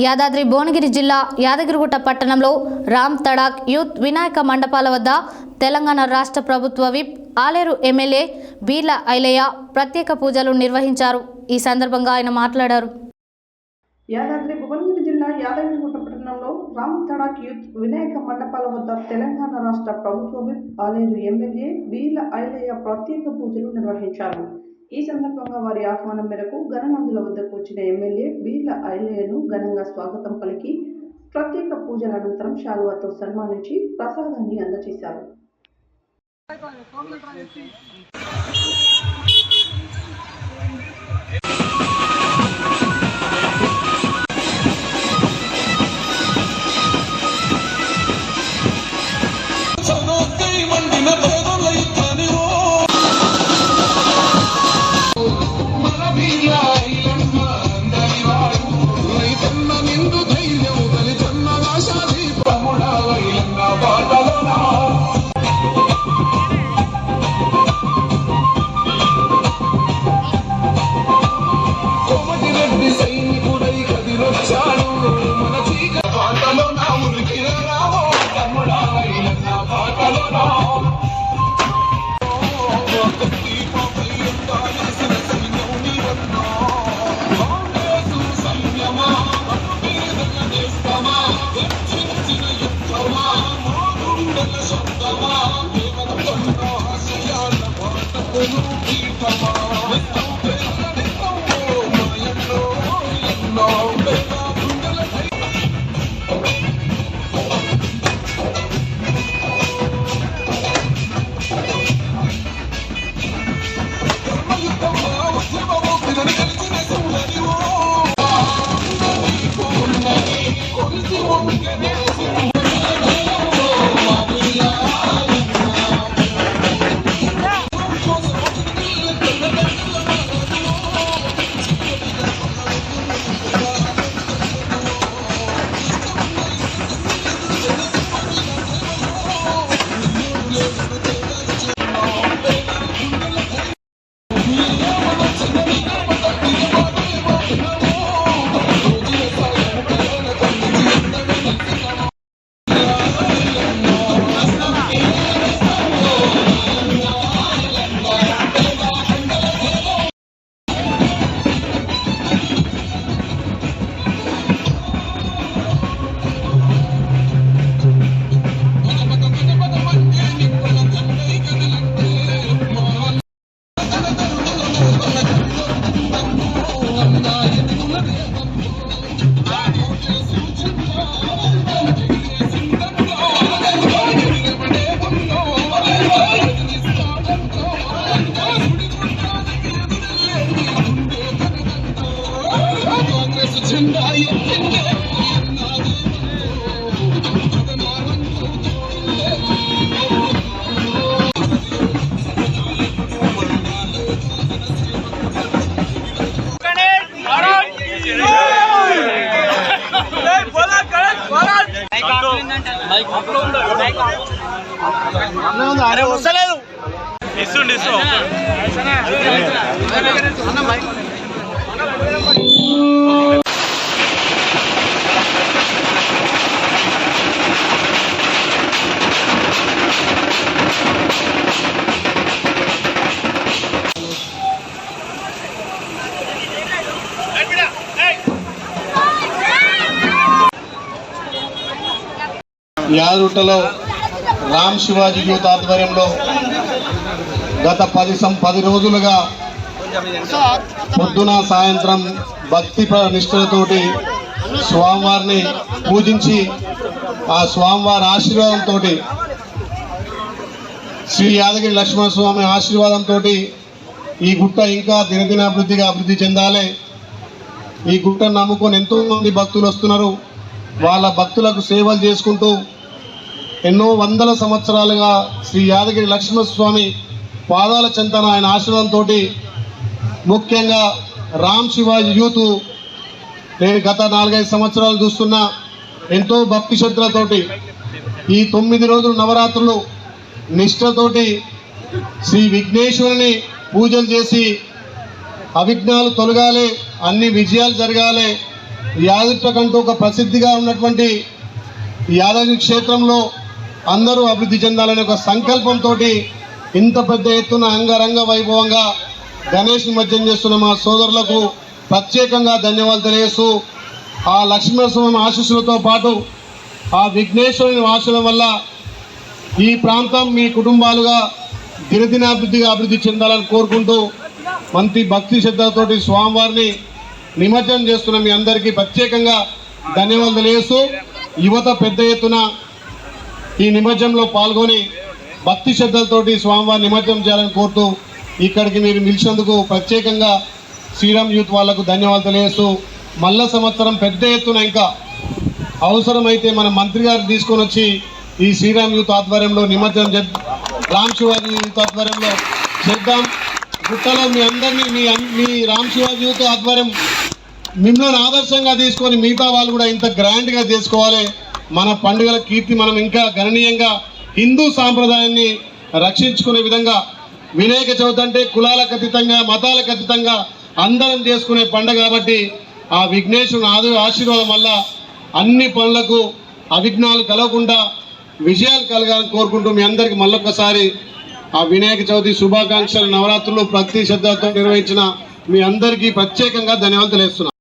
యాదాద్రి భువనగిరి జిల్లా యాదగిరిగుట్ట పట్టణంలో రామ్ తడాక్ యూత్ వినాయక మండపాల వద్ద తెలంగాణ రాష్ట్ర ప్రభుత్వ విప్ ఆలేరు ఎమ్మెల్యే బీర్ల ఐలయ్య ప్రత్యేక పూజలు నిర్వహించారు. ఈ సందర్భంగా ఆయన మాట్లాడారు. యాదాద్రి భువనగిరి జిల్లా యాదగిరిగుట్ట పట్టణంలో రామ్ తడాక్ యూత్ వినాయక మండపాల వద్ద తెలంగాణ రాష్ట్ర ప్రభుత్వ విప్ ఆలేరు ఎమ్మెల్యే బీర్ల ఐలయ్య ప్రత్యేక పూజలు నిర్వహించారు. ఈ సందర్భంగా వారి ఆహ్వానం మేరకు గణనాథుల వద్దకు వచ్చిన ఎమ్మెల్యే బీర్ల ఐలయ్యను ఘనంగా స్వాగతం పలికి ప్రత్యేక పూజల అనంతరం శాలువాతో సన్మానించి ప్రసాదాన్ని అందజేశారు. అరే వస్తలేదు ఇస్తుండి యాదగిరిగుట్టలో రామ్ శివాజీ యూత్ ఆధ్వర్యంలో గత 10 రోజులుగా పొద్దున సాయంత్రం భక్తి నిష్ఠలతోటి స్వామివారిని పూజించి ఆ స్వామివారి ఆశీర్వాదంతో శ్రీ యాదగిరి లక్ష్మణస్వామి ఆశీర్వాదంతో ఈ గుట్ట ఇంకా అభివృద్ధి చెందాలి. ఈ గుట్టను నమ్ముకొని ఎంతోమంది భక్తులు వస్తున్నారు. వాళ్ళ భక్తులకు సేవలు చేసుకుంటూ ఎన్నో వందల సంవత్సరాలుగా శ్రీ యాదగిరి లక్ష్మణస్వామి పాదాల చెంతన ఆయన ఆశీర్వాదంతో ముఖ్యంగా రామ్ శివాజీ యూత్ నేను గత 4-5 సంవత్సరాలు చూస్తున్నా ఎంతో భక్తి శ్రద్ధలతోటి ఈ 9 రోజులు నవరాత్రులు నిష్ఠతోటి శ్రీ విఘ్నేశ్వరుని పూజలు చేసి అవిఘ్నాలు తొలగాలి, అన్ని విజయాలు జరగాలి, యాదగిరికంటూ ఒక ప్రసిద్ధిగా ఉన్నటువంటి యాదగిరి క్షేత్రంలో అందరూ అభివృద్ధి చెందాలనే ఒక సంకల్పంతో ఇంత పెద్ద ఎత్తున అంగరంగ వైభవంగా గణేష్ నిమజ్జనం చేస్తున్న మా సోదరులకు ప్రత్యేకంగా ధన్యవాదాలు తెలియజేస్తూ ఆ లక్ష్మీనరసింహ ఆశీస్సులతో పాటు ఆ విఘ్నేశ్వరుని ఆశీస్సుల వల్ల ఈ ప్రాంతం మీ కుటుంబాలుగా దినదినాభివృద్ధిగా అభివృద్ధి చెందాలని కోరుకుంటూ మంచి భక్తి శ్రద్ధలతోటి స్వామివారిని నిమజ్జనం చేస్తున్న మీ అందరికీ ప్రత్యేకంగా ధన్యవాదాలు తెలియజేస్తూ యువత పెద్ద ఎత్తున ఈ నిమజ్జనంలో పాల్గొని భక్తి శ్రద్ధలతోటి స్వామివారి నిమజ్జనం చేయాలని కోరుతూ ఇక్కడికి మీరు నిలిచినందుకు ప్రత్యేకంగా శ్రీరామ్ యూత్ వాళ్లకు ధన్యవాదాలు తెలియజేస్తూ మళ్ళా సంవత్సరం పెద్ద ఎత్తున ఇంకా అవసరమైతే మన మంత్రి గారు తీసుకొని వచ్చి ఈ శ్రీరామ్ యూత్ ఆధ్వర్యంలో నిమజ్జనం రామ్ శివాజీ యూత్ ఆధ్వర్యంలో చేద్దాం. గుట్టలో మీ అందరినీ మీ రామ్ శివాజీ యూత్ ఆధ్వర్యం మిమ్మల్ని ఆదర్శంగా తీసుకొని మిగతా వాళ్ళు కూడా ఇంత గ్రాండ్గా చేసుకోవాలి. మన పండుగల కీర్తి మనం ఇంకా గణనీయంగా హిందూ సాంప్రదాయాన్ని రక్షించుకునే విధంగా వినాయక చవితి అంటే కులాలకు అతీతంగా మతాలకు అతీతంగా అందరం చేసుకునే పండుగ కాబట్టి ఆ విఘ్నేశ్వరుని ఆశీర్వాదం వల్ల అన్ని పనులకు అవిఘ్నాలు కలగకుండా విజయాలు కలగాలని కోరుకుంటూ మీ అందరికీ మళ్ళొక్కసారి ఆ వినాయక చవితి శుభాకాంక్షలు. నవరాత్రులు భక్తి శ్రద్ధలతో నిర్వహించిన మీ అందరికీ ప్రత్యేకంగా ధన్యవాదాలు తెలుస్తున్నాను.